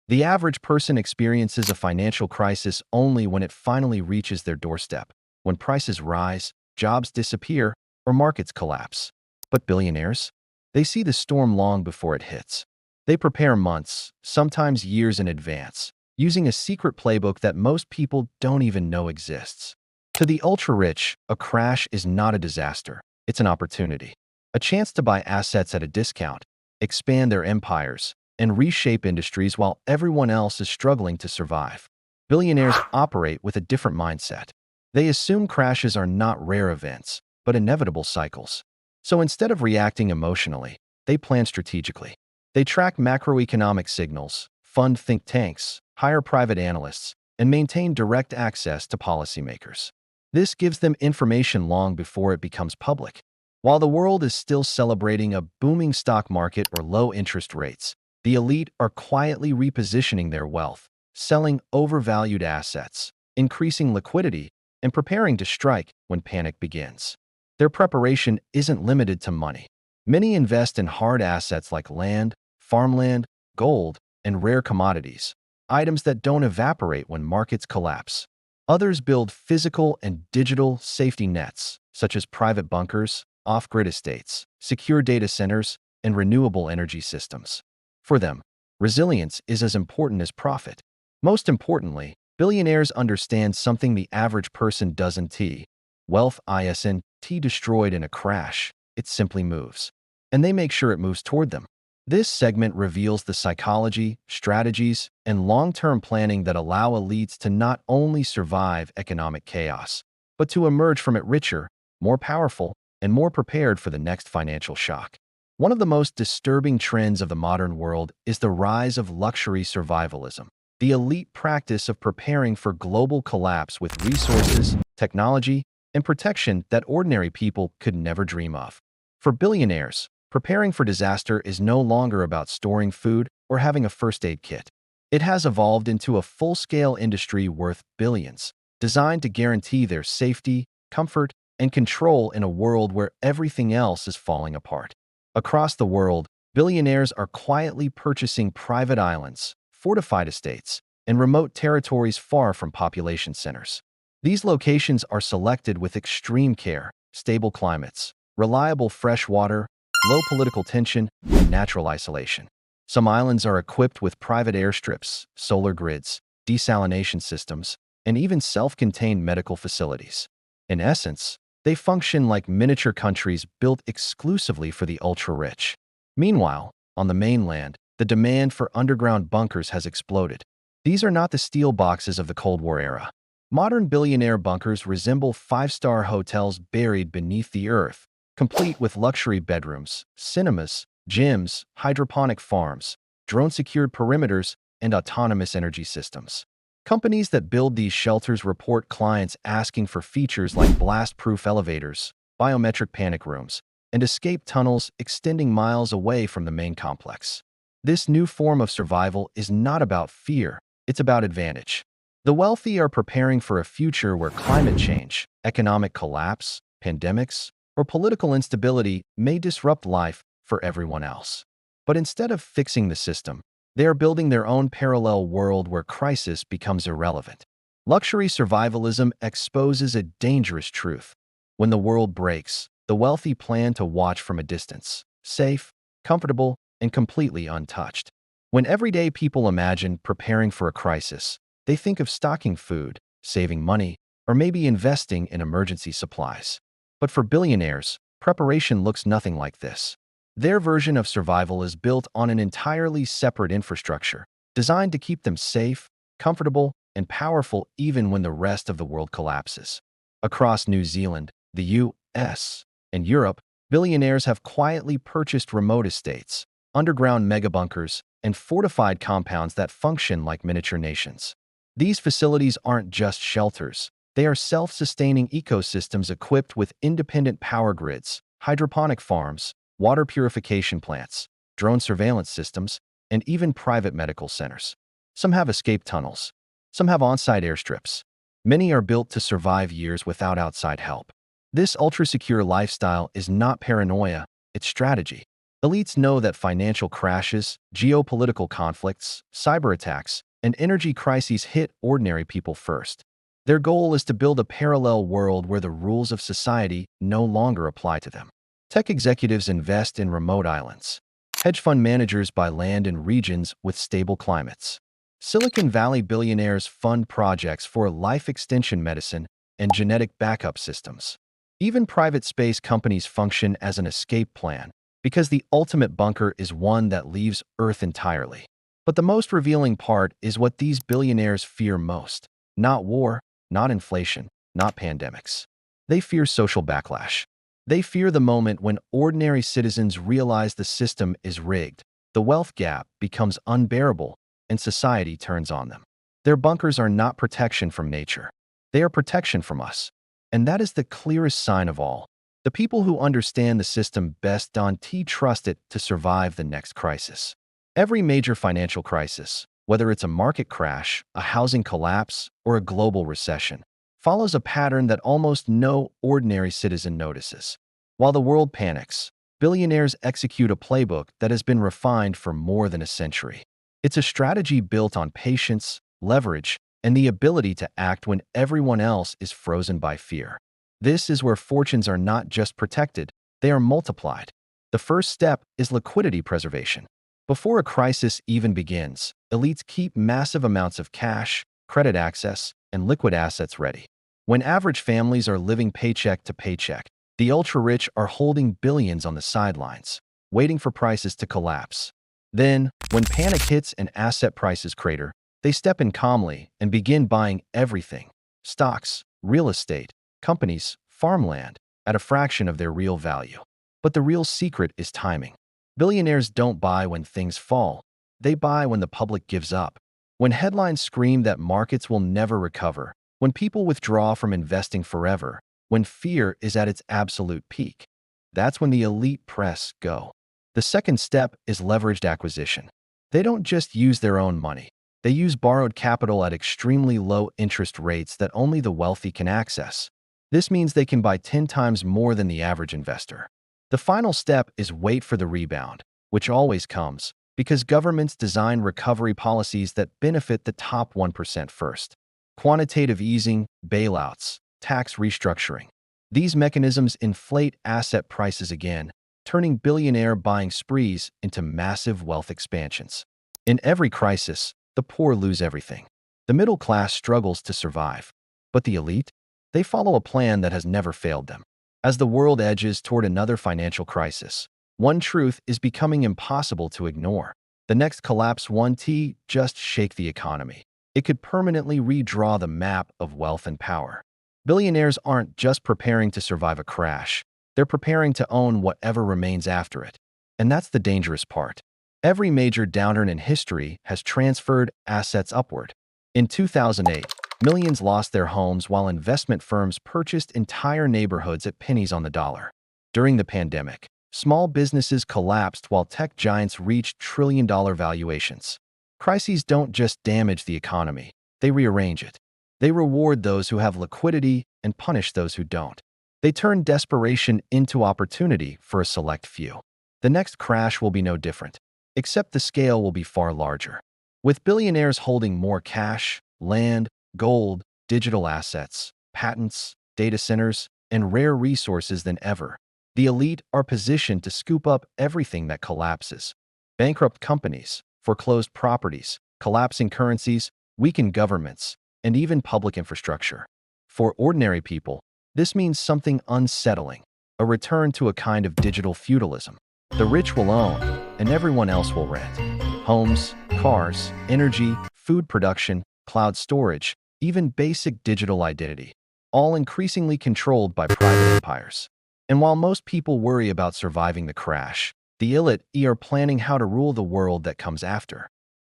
The average person experiences a financial crisis only when it finally reaches their doorstep, when prices rise, jobs disappear, or markets collapse. But billionaires? They see the storm long before it hits. They prepare months, sometimes years in advance, using a secret playbook that most people don't even know exists. To the ultra-rich, a crash is not a disaster. It's an opportunity. A chance to buy assets at a discount, expand their empires, and reshape industries while everyone else is struggling to survive. Billionaires operate with a different mindset. They assume crashes are not rare events, but inevitable cycles. So instead of reacting emotionally, they plan strategically. They track macroeconomic signals, fund think tanks, hire private analysts, and maintain direct access to policymakers. This gives them information long before it becomes public. While the world is still celebrating a booming stock market or low interest rates, the elite are quietly repositioning their wealth, selling overvalued assets, increasing liquidity, and preparing to strike when panic begins. Their preparation isn't limited to money. Many invest in hard assets like land, farmland, gold, and rare commodities, items that don't evaporate when markets collapse. Others build physical and digital safety nets, such as private bunkers, off-grid estates, secure data centers, and renewable energy systems. For them, resilience is as important as profit. Most importantly, billionaires understand something the average person doesn't. Wealth isn't destroyed in a crash, it simply moves. And they make sure it moves toward them. This segment reveals the psychology, strategies, and long-term planning that allow elites to not only survive economic chaos, but to emerge from it richer, more powerful, and more prepared for the next financial shock. One of the most disturbing trends of the modern world is the rise of luxury survivalism, the elite practice of preparing for global collapse with resources, technology, and protection that ordinary people could never dream of. For billionaires, preparing for disaster is no longer about storing food or having a first aid kit. It has evolved into a full-scale industry worth billions, designed to guarantee their safety, comfort, and control in a world where everything else is falling apart. Across the world, billionaires are quietly purchasing private islands, fortified estates, and remote territories far from population centers. These locations are selected with extreme care, stable climates, reliable fresh water, low political tension, and natural isolation. Some islands are equipped with private airstrips, solar grids, desalination systems, and even self-contained medical facilities. In essence, they function like miniature countries built exclusively for the ultra-rich. Meanwhile, on the mainland, the demand for underground bunkers has exploded. These are not the steel boxes of the Cold War era. Modern billionaire bunkers resemble five-star hotels buried beneath the earth, complete with luxury bedrooms, cinemas, gyms, hydroponic farms, drone-secured perimeters, and autonomous energy systems. Companies that build these shelters report clients asking for features like blast-proof elevators, biometric panic rooms, and escape tunnels extending miles away from the main complex. This new form of survival is not about fear, it's about advantage. The wealthy are preparing for a future where climate change, economic collapse, pandemics, or political instability may disrupt life for everyone else. But instead of fixing the system, they are building their own parallel world where crisis becomes irrelevant. Luxury survivalism exposes a dangerous truth. When the world breaks, the wealthy plan to watch from a distance, safe, comfortable, and completely untouched. When everyday people imagine preparing for a crisis, they think of stocking food, saving money, or maybe investing in emergency supplies. But for billionaires, preparation looks nothing like this. Their version of survival is built on an entirely separate infrastructure, designed to keep them safe, comfortable, and powerful even when the rest of the world collapses. Across New Zealand, the US, and Europe, billionaires have quietly purchased remote estates, underground megabunkers, and fortified compounds that function like miniature nations. These facilities aren't just shelters. They are self-sustaining ecosystems equipped with independent power grids, hydroponic farms, water purification plants, drone surveillance systems, and even private medical centers. Some have escape tunnels. Some have on-site airstrips. Many are built to survive years without outside help. This ultra-secure lifestyle is not paranoia, it's strategy. Elites know that financial crashes, geopolitical conflicts, cyber attacks, and energy crises hit ordinary people first. Their goal is to build a parallel world where the rules of society no longer apply to them. Tech executives invest in remote islands. Hedge fund managers buy land in regions with stable climates. Silicon Valley billionaires fund projects for life extension medicine and genetic backup systems. Even private space companies function as an escape plan because the ultimate bunker is one that leaves Earth entirely. But the most revealing part is what these billionaires fear most. Not war, not inflation, not pandemics. They fear social backlash. They fear the moment when ordinary citizens realize the system is rigged, the wealth gap becomes unbearable, and society turns on them. Their bunkers are not protection from nature. They are protection from us. And that is the clearest sign of all. The people who understand the system best don't trust it to survive the next crisis. Every major financial crisis, whether it's a market crash, a housing collapse, or a global recession, follows a pattern that almost no ordinary citizen notices. While the world panics, billionaires execute a playbook that has been refined for more than a century. It's a strategy built on patience, leverage, and the ability to act when everyone else is frozen by fear. This is where fortunes are not just protected, they are multiplied. The first step is liquidity preservation. Before a crisis even begins, elites keep massive amounts of cash, credit access, and liquid assets ready. When average families are living paycheck to paycheck, the ultra-rich are holding billions on the sidelines, waiting for prices to collapse. Then, when panic hits and asset prices crater, they step in calmly and begin buying everything: stocks, real estate, companies, farmland, at a fraction of their real value. But the real secret is timing. Billionaires don't buy when things fall. They buy when the public gives up. When headlines scream that markets will never recover, when people withdraw from investing forever, when fear is at its absolute peak. That's when the elite press go. The second step is leveraged acquisition. They don't just use their own money. They use borrowed capital at extremely low interest rates that only the wealthy can access. This means they can buy 10 times more than the average investor. The final step is wait for the rebound, which always comes, because governments design recovery policies that benefit the top 1% first. Quantitative easing, bailouts, tax restructuring. These mechanisms inflate asset prices again, turning billionaire buying sprees into massive wealth expansions. In every crisis, the poor lose everything. The middle class struggles to survive. But the elite? They follow a plan that has never failed them. As the world edges toward another financial crisis, one truth is becoming impossible to ignore. The next collapse won't just shake the economy. It could permanently redraw the map of wealth and power. Billionaires aren't just preparing to survive a crash. They're preparing to own whatever remains after it. And that's the dangerous part. Every major downturn in history has transferred assets upward. In 2008, millions lost their homes while investment firms purchased entire neighborhoods at pennies on the dollar. During the pandemic, small businesses collapsed while tech giants reached trillion-dollar valuations. Crises don't just damage the economy, they rearrange it. They reward those who have liquidity and punish those who don't. They turn desperation into opportunity for a select few. The next crash will be no different, except the scale will be far larger. With billionaires holding more cash, land, gold, digital assets, patents, data centers, and rare resources than ever, the elite are positioned to scoop up everything that collapses. Bankrupt companies, foreclosed properties, collapsing currencies, weakened governments, and even public infrastructure. For ordinary people, this means something unsettling, a return to a kind of digital feudalism. The rich will own, and everyone else will rent. Homes, cars, energy, food production, cloud storage, even basic digital identity, all increasingly controlled by private empires. And while most people worry about surviving the crash, the elite are planning how to rule the world that comes after.